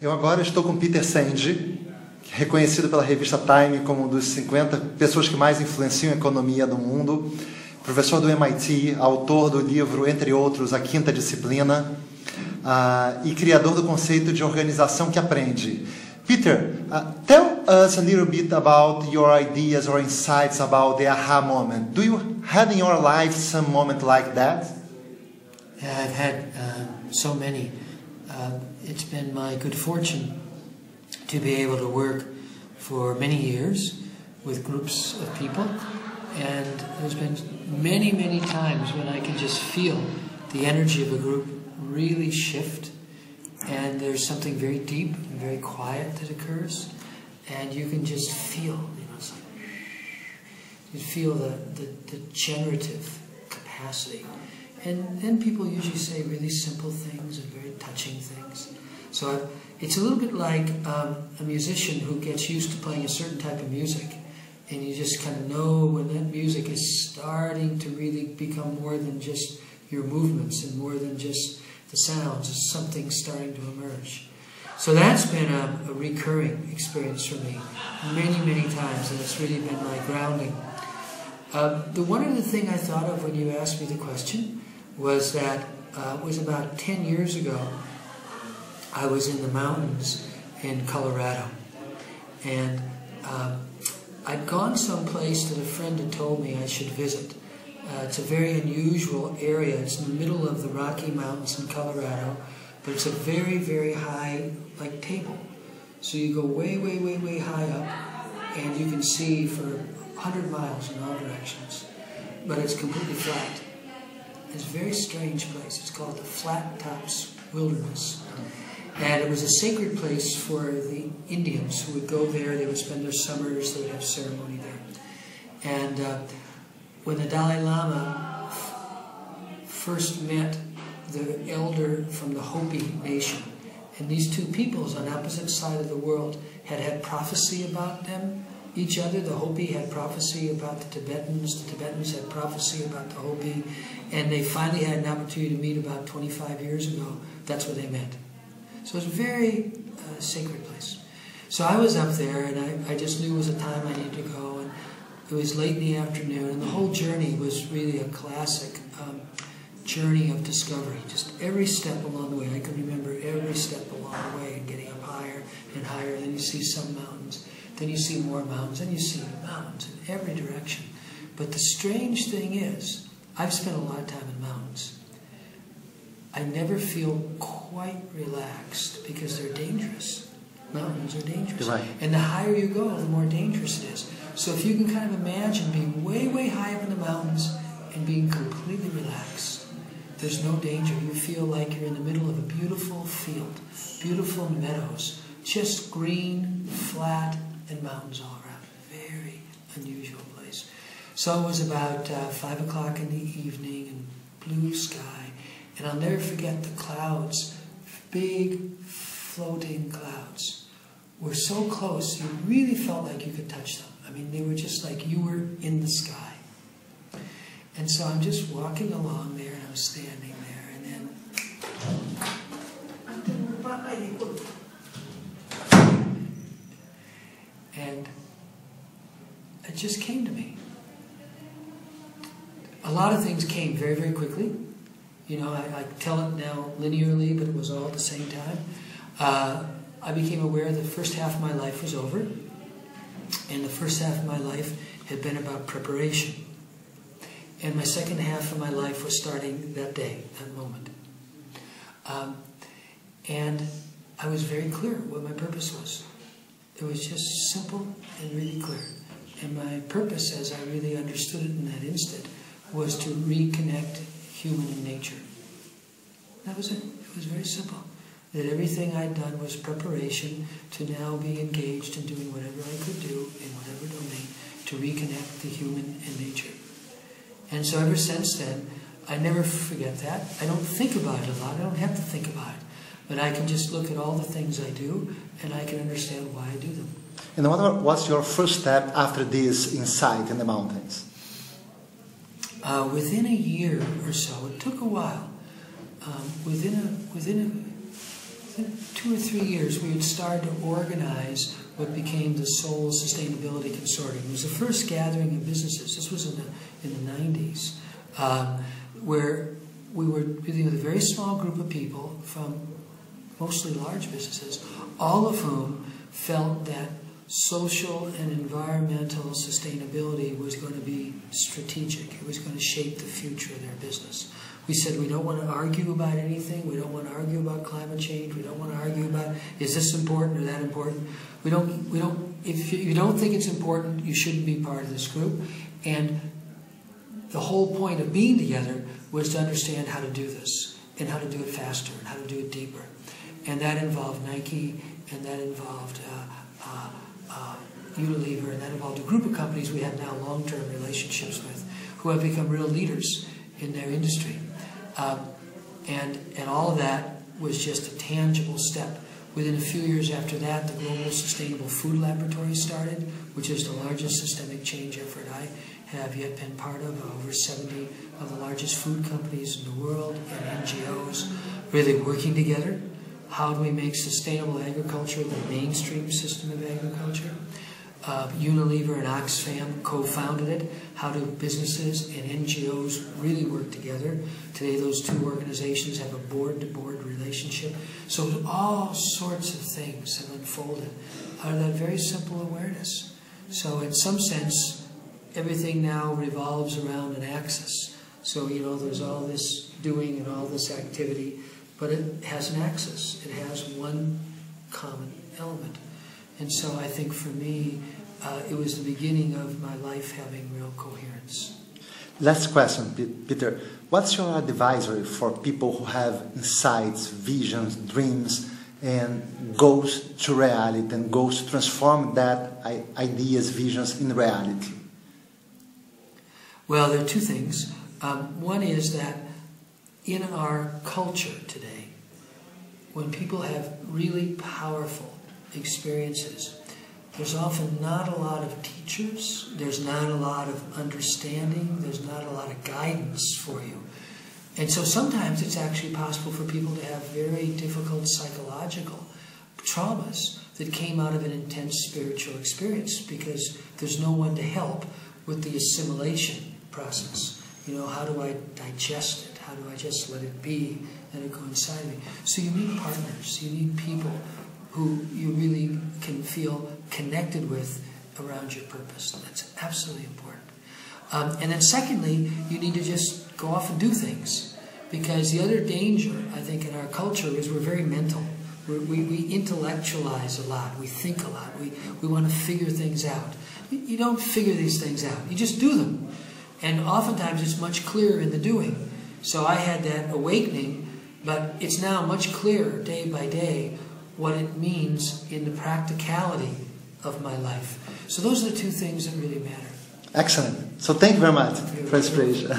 Eu agora estou com Peter Senge, reconhecido pela revista Time como um dos 50 pessoas que mais influenciam a economia do mundo, professor do MIT, autor do livro, entre outros, A Quinta Disciplina, e criador do conceito de organização que aprende. Peter, tell us a little bit about your ideas or insights about the aha moment. Do you have in your life some moment like that? Yeah, I've had so many. It's been my good fortune to be able to work for many years with groups of people, and there's been many, many times when I can just feel the energy of a group really shift, and there's something very deep and very quiet that occurs, and you can just feel, it's like, you feel the generative capacity. And then people usually say really simple things and very touching things. So it's a little bit like a musician who gets used to playing a certain type of music, and you just kind of know when that music is starting to really become more than just your movements and more than just the sounds, it's something starting to emerge. So that's been a recurring experience for me many, many times, and it's really been my grounding. The one other thing I thought of when you asked me the question was that it was about 10 years ago. I was in the mountains in Colorado, and I'd gone someplace that a friend had told me I should visit. It's a very unusual area. It's in the middle of the Rocky Mountains in Colorado, but it's a very, very high, like, table. So you go way, way, way, way high up, and you can see for 100 miles in all directions, but it's completely flat. It's a very strange place. It's called the Flat Tops Wilderness. And it was a sacred place for the Indians who would go there. They would spend their summers. They would have ceremony there. And when the Dalai Lama first met the elder from the Hopi nation, and these two peoples on opposite sides of the world had prophecy about them, each other. The Hopi had prophecy about the Tibetans had prophecy about the Hopi, and they finally had an opportunity to meet about 25 years ago. That's where they met. So it's a very sacred place. So I was up there, and I just knew it was a time I needed to go, and it was late in the afternoon, and the whole journey was really a classic journey of discovery. Just every step along the way, I can remember every step along the way, and getting up higher and higher. Then you see some mountains, then you see more mountains, then you see mountains in every direction. But the strange thing is, I've spent a lot of time in mountains. I never feel quite relaxed because they're dangerous. Mountains are dangerous. Right. And the higher you go, the more dangerous it is. So if you can kind of imagine being way, way high up in the mountains and being completely relaxed, there's no danger. You feel like you're in the middle of a beautiful field, beautiful meadows, just green, flat, and mountains all around. Very unusual place. So it was about 5 o'clock in the evening, and blue sky, and I'll never forget the clouds, big floating clouds, were so close you really felt like you could touch them. I mean, they were just like you were in the sky. And so I'm just walking along there, and I'm standing there, and then and it just came to me. A lot of things came very, very quickly. You know, I tell it now linearly, but it was all at the same time. I became aware that the first half of my life was over, and the first half of my life had been about preparation. And my second half of my life was starting that day, that moment. And I was very clear what my purpose was. It was just simple and really clear. And my purpose, as I really understood it in that instant, was to reconnect human and nature. That was it. It was very simple. That everything I'd done was preparation to now be engaged in doing whatever I could do in whatever domain to reconnect the human and nature. And so ever since then, I never forget that. I don't think about it a lot. I don't have to think about it. But I can just look at all the things I do, and I can understand why I do them. And what was your first step after this insight in the mountains? Within a year or so, it took a while. Within 2 or 3 years, we had started to organize what became the Seoul Sustainability Consortium. It was the first gathering of businesses. This was in the 90s, where we were dealing with a very small group of people from mostly large businesses, all of whom felt that social and environmental sustainability was going to be strategic. It was going to shape the future of their business. We said we don't want to argue about anything. We don't want to argue about climate change. We don't want to argue about is this important or that important. If you don't think it's important, you shouldn't be part of this group. And the whole point of being together was to understand how to do this and how to do it faster and how to do it deeper. And that involved Nike, and that involved Unilever, and that involved a group of companies we have now long-term relationships with who have become real leaders in their industry. And all of that was just a tangible step. Within a few years after that, the Global Sustainable Food Laboratory started, which is the largest systemic change effort I have yet been part of. Over 70 of the largest food companies in the world and NGOs really working together. How do we make sustainable agriculture the mainstream system of agriculture? Unilever and Oxfam co-founded it. How do businesses and NGOs really work together? Today those two organizations have a board-to-board relationship. So all sorts of things have unfolded out of that very simple awareness. So in some sense, everything now revolves around an axis. So, there's all this doing and all this activity, but it has an axis. It has one common element. And so I think for me, it was the beginning of my life having real coherence. Last question, Peter. What's your advisory for people who have insights, visions, dreams, and goals to reality, and goals to transform that ideas, visions in reality? Well, there are two things. One is that in our culture today, when people have really powerful experiences, there's often not a lot of teachers, there's not a lot of understanding, there's not a lot of guidance for you. And so sometimes it's actually possible for people to have very difficult psychological traumas that came out of an intense spiritual experience because there's no one to help with the assimilation process. How do I digest it? How do I just let it be, let it go inside me? So you need partners, you need people who you really can feel connected with around your purpose. That's absolutely important. And then secondly, you need to just go off and do things. Because the other danger, I think, in our culture is we're very mental. We intellectualize a lot. We think a lot. We want to figure things out. You don't figure these things out. You just do them. And oftentimes it's much clearer in the doing. So I had that awakening, but it's now much clearer day by day what it means in the practicality of my life. So those are the two things that really matter. Excellent. So thank you very much for inspiration.